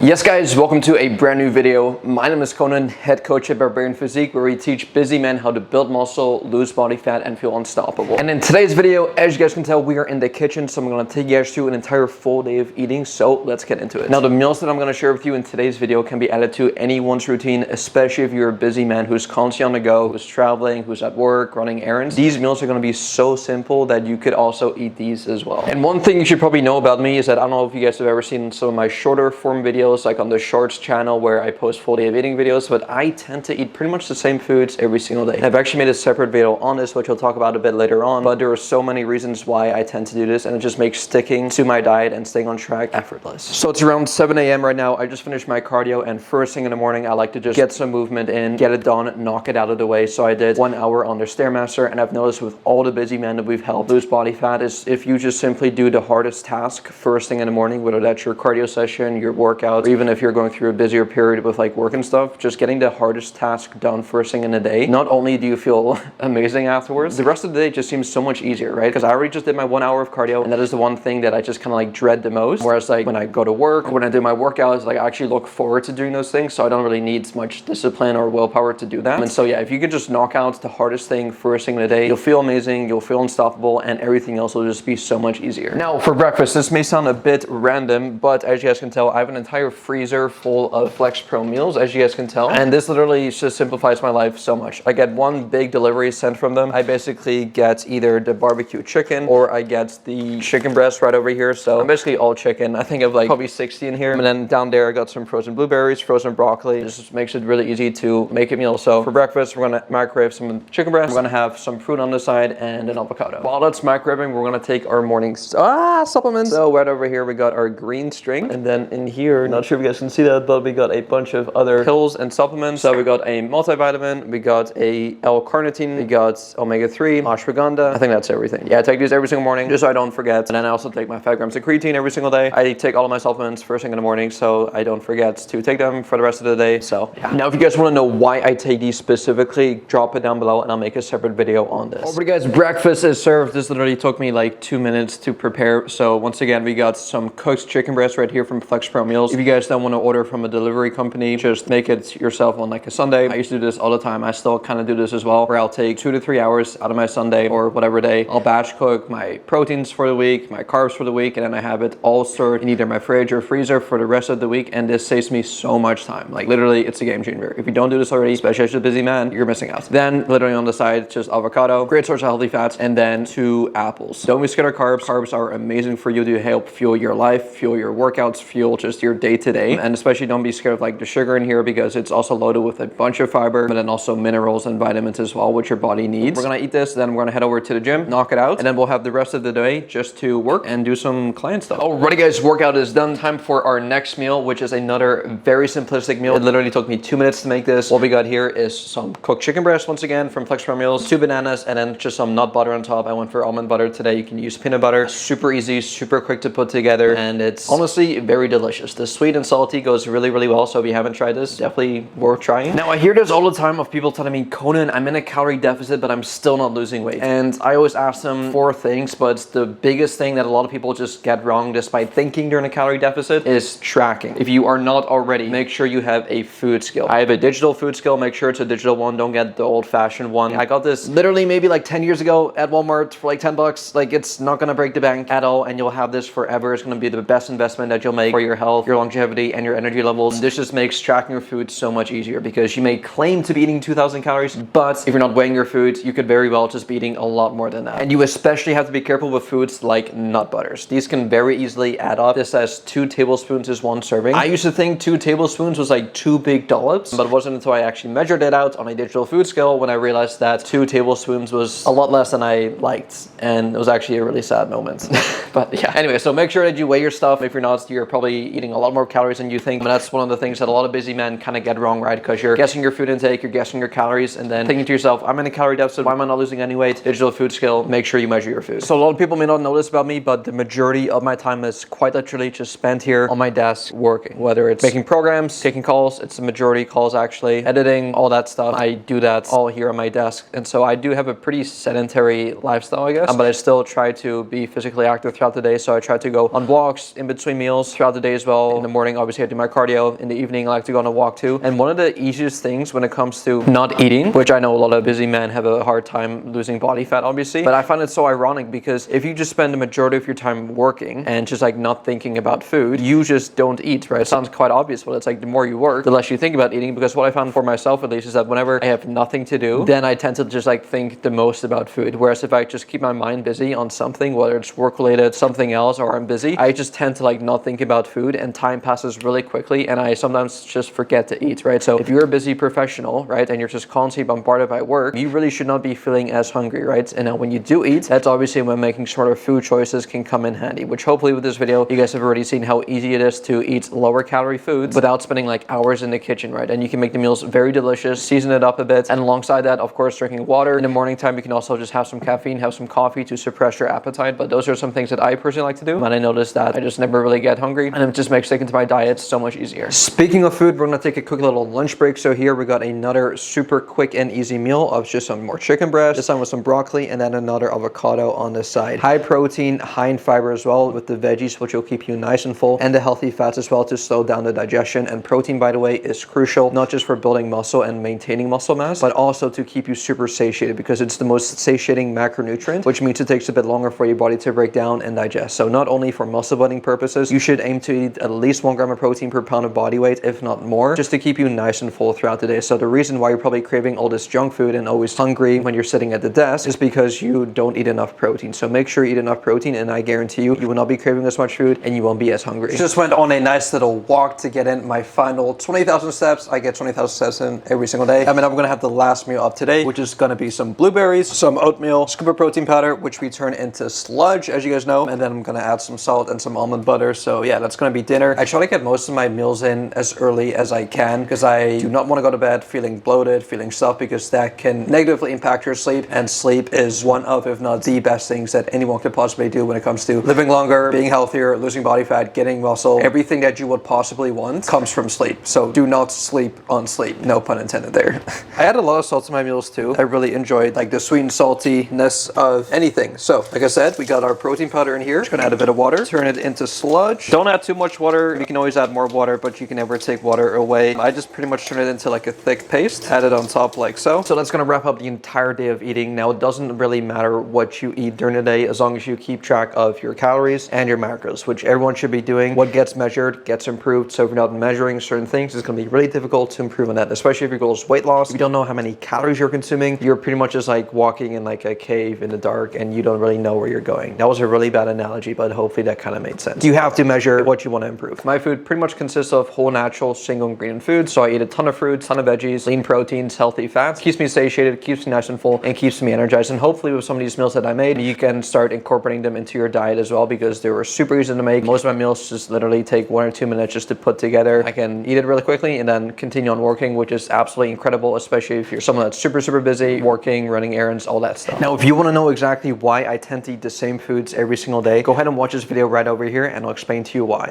Yes guys, welcome to a brand new video. My name is Conan, head coach at Barbarian Physique, where we teach busy men how to build muscle, lose body fat, and feel unstoppable. And in today's video, as you guys can tell, we are in the kitchen, so I'm gonna take you guys through an entire full day of eating, so let's get into it. Now, the meals that I'm gonna share with you in today's video can be added to anyone's routine, especially if you're a busy man who's constantly on the go, who's traveling, who's at work, running errands. These meals are gonna be so simple that you could also eat these as well. And one thing you should probably know about me is that I don't know if you guys have ever seen some of my shorter form videos, like on the Shorts channel where I post full day of eating videos, but I tend to eat pretty much the same foods every single day. I've actually made a separate video on this, which I'll talk about a bit later on, but there are so many reasons why I tend to do this, and it just makes sticking to my diet and staying on track effortless. So it's around 7 a.m. right now. I just finished my cardio, and first thing in the morning, I like to just get some movement in, get it done, knock it out of the way. So I did 1 hour on the Stairmaster, and I've noticed with all the busy men that we've helped lose body fat is if you just simply do the hardest task first thing in the morning, whether that's your cardio session, your workout, or even if you're going through a busier period with like work and stuff, just getting the hardest task done first thing in the day, not only do you feel amazing afterwards, the rest of the day just seems so much easier, right? Because I already just did my 1 hour of cardio, and that is the one thing that I just kind of like dread the most. Whereas like when I go to work, or when I do my workouts, like I actually look forward to doing those things, so I don't really need much discipline or willpower to do that. And so yeah, if you could just knock out the hardest thing first thing in the day, you'll feel amazing, you'll feel unstoppable, and everything else will just be so much easier. Now for breakfast, this may sound a bit random, but as you guys can tell, I have an entire freezer full of Flex Pro meals, as you guys can tell, and this literally just simplifies my life so much. I get one big delivery sent from them. I basically get either the barbecue chicken or I get the chicken breast right over here, so I'm basically all chicken. I think I have like probably 60 in here, and then down there I got some frozen blueberries, frozen broccoli. This just makes it really easy to make a meal. So for breakfast, we're gonna microwave some chicken breast, we're gonna have some fruit on the side and an avocado. While that's microwaving, we're gonna take our morning supplements. So right over here we got our green string, and then in here, not sure if you guys can see that, but we got a bunch of other pills and supplements. So we got a multivitamin, we got a L-carnitine, we got omega-3, ashwagandha. I think that's everything. Yeah, I take these every single morning just so I don't forget. And then I also take my 5 grams of creatine every single day. I take all of my supplements first thing in the morning so I don't forget to take them for the rest of the day. So yeah. Now if you guys want to know why I take these specifically, drop it down below and I'll make a separate video on this. Alright guys, breakfast is served. This literally took me like 2 minutes to prepare. So once again, we got some cooked chicken breast right here from Flex Pro Meals. If you guys don't want to order from a delivery company, just make it yourself on like a Sunday. I used to do this all the time. I still kind of do this as well, where I'll take 2 to 3 hours out of my Sunday or whatever day. I'll batch cook my proteins for the week, my carbs for the week, and then I have it all stored in either my fridge or freezer for the rest of the week, and this saves me so much time. Like literally, it's a game changer. If you don't do this already, especially as a busy man, you're missing out. Then literally on the side, just avocado, great source of healthy fats, and then 2 apples. Don't be scared of carbs. Carbs are amazing for you to help fuel your life, fuel your workouts, fuel just your day-to-day, and especially don't be scared of like the sugar in here, because it's also loaded with a bunch of fiber, but then also minerals and vitamins as well, which your body needs. We're gonna eat this, then we're gonna head over to the gym, knock it out, and then we'll have the rest of the day just to work and do some client stuff. Alrighty guys, workout is done. Time for our next meal, which is another very simplistic meal. It literally took me 2 minutes to make this. What we got here is some cooked chicken breast, once again, from Flex Pro Meals, 2 bananas, and then just some nut butter on top. I went for almond butter today. You can use peanut butter. Super easy, super quick to put together, and it's honestly very delicious. The sweet and salty goes really, really well, so if you haven't tried this, definitely worth trying. Now I hear this all the time of people telling me, Conan, I'm in a calorie deficit, but I'm still not losing weight. And I always ask them 4 things, but the biggest thing that a lot of people just get wrong despite thinking they're in a calorie deficit is tracking. If you are not already, make sure you have a food scale. I have a digital food scale. Make sure it's a digital one. Don't get the old-fashioned one. I got this literally maybe like 10 years ago at Walmart for like 10 bucks. Like, it's not gonna break the bank at all, and you'll have this forever. It's gonna be the best investment that you'll make for your health, your longevity, and your energy levels. This just makes tracking your food so much easier, because you may claim to be eating 2,000 calories, but if you're not weighing your food, you could very well just be eating a lot more than that. And you especially have to be careful with foods like nut butters. These can very easily add up. This says 2 tablespoons is 1 serving. I used to think 2 tablespoons was like 2 big dollops, but it wasn't until I actually measured it out on a digital food scale when I realized that 2 tablespoons was a lot less than I liked, and it was actually a really sad moment. But yeah, anyway, so make sure that you weigh your stuff. If you're not, you're probably eating a lot more calories than you think. And that's one of the things that a lot of busy men kind of get wrong, right? Because you're guessing your food intake, you're guessing your calories, and then thinking to yourself, I'm in a calorie deficit, why am I not losing any weight? Digital food scale, make sure you measure your food. So a lot of people may not know this about me, but the majority of my time is quite literally just spent here on my desk working. Whether it's making programs, taking calls, it's the majority calls actually, editing, all that stuff. I do that all here on my desk. And so I do have a pretty sedentary lifestyle, I guess, but I still try to be physically active throughout the day. So I try to go on walks in between meals throughout the day as well. In the morning, obviously I do my cardio. In the evening, I like to go on a walk too. And one of the easiest things when it comes to not eating, which I know a lot of busy men have a hard time losing body fat, obviously, but I find it so ironic because if you just spend the majority of your time working and just like not thinking about food, you just don't eat, right? It sounds quite obvious, but it's like the more you work, the less you think about eating, because what I found for myself at least is that whenever I have nothing to do, then I tend to just like think the most about food. Whereas if I just keep my mind busy on something, whether it's work related, something else, or I'm busy, I just tend to like not think about food, and time passes really quickly, and I sometimes just forget to eat, right? So if you're a busy professional, right, and you're just constantly bombarded by work, you really should not be feeling as hungry, right? And when you do eat, that's obviously when making smarter food choices can come in handy, which hopefully with this video, you guys have already seen how easy it is to eat lower calorie foods without spending like hours in the kitchen, right? And you can make the meals very delicious, season it up a bit, and alongside that, of course, drinking water. In the morning time, you can also just have some caffeine, have some coffee to suppress your appetite, but those are some things that I personally like to do, and I noticed that I just never really get hungry, and it just makes sticking to my diet so much easier. Speaking of food, we're gonna take a quick little lunch break. So here we got another super quick and easy meal of just some more chicken breast, this time with some broccoli, and then another avocado on the side. High protein, high in fiber as well, with the veggies, which will keep you nice and full, and the healthy fats as well to slow down the digestion. And protein, by the way, is crucial, not just for building muscle and maintaining muscle mass, but also to keep you super satiated, because it's the most satiating macronutrient, which means it takes a bit longer for your body to break down and digest. So not only for muscle building purposes, you should aim to eat at least 1 gram of protein per pound of body weight, if not more, just to keep you nice and full throughout the day. So the reason why you're probably craving all this junk food and always hungry when you're sitting at the desk is because you don't eat enough protein. So make sure you eat enough protein, and I guarantee you, you will not be craving as much food and you won't be as hungry. Just went on a nice little walk to get in my final 20,000 steps. I get 20,000 steps in every single day. I mean, I'm gonna have the last meal of today, which is gonna be some blueberries, some oatmeal, scoop of protein powder, which we turn into sludge, as you guys know, and then I'm gonna add some salt and some almond butter. So yeah, that's gonna be dinner. I try to get most of my meals in as early as I can, because I do not want to go to bed feeling bloated, feeling stuffed, because that can negatively impact your sleep, and sleep is one of, if not the best things that anyone could possibly do when it comes to living longer, being healthier, losing body fat, getting muscle. Everything that you would possibly want comes from sleep. So do not sleep on sleep, no pun intended there. I add a lot of salt to my meals too. I really enjoyed like the sweet and saltiness of anything. So like I said, we got our protein powder in here. Just gonna add a bit of water, turn it into sludge. Don't add too much water. You can always add more water, but you can never take water away. I just pretty much turn it into like a thick paste, add it on top like so. So that's gonna wrap up the entire day of eating. Now it doesn't really matter what you eat during the day, as long as you keep track of your calories and your macros, which everyone should be doing. What gets measured gets improved. So if you're not measuring certain things, it's gonna be really difficult to improve on that, especially if your goal is weight loss. If you don't know how many calories you're consuming, you're pretty much just like walking in like a cave in the dark and you don't really know where you're going. That was a really bad analogy, but hopefully that kind of made sense. You have to measure what you want to improve. My food pretty much consists of whole, natural, single ingredient food. So I eat a ton of fruits, ton of veggies, lean proteins, healthy fats. Keeps me satiated, keeps me nice and full, and keeps me energized. And hopefully with some of these meals that I made, you can start incorporating them into your diet as well, because they were super easy to make. Most of my meals just literally take 1 or 2 minutes just to put together. I can eat it really quickly and then continue on working, which is absolutely incredible, especially if you're someone that's super busy, working, running errands, all that stuff. Now, if you want to know exactly why I tend to eat the same foods every single day, go ahead and watch this video right over here and I'll explain to you why.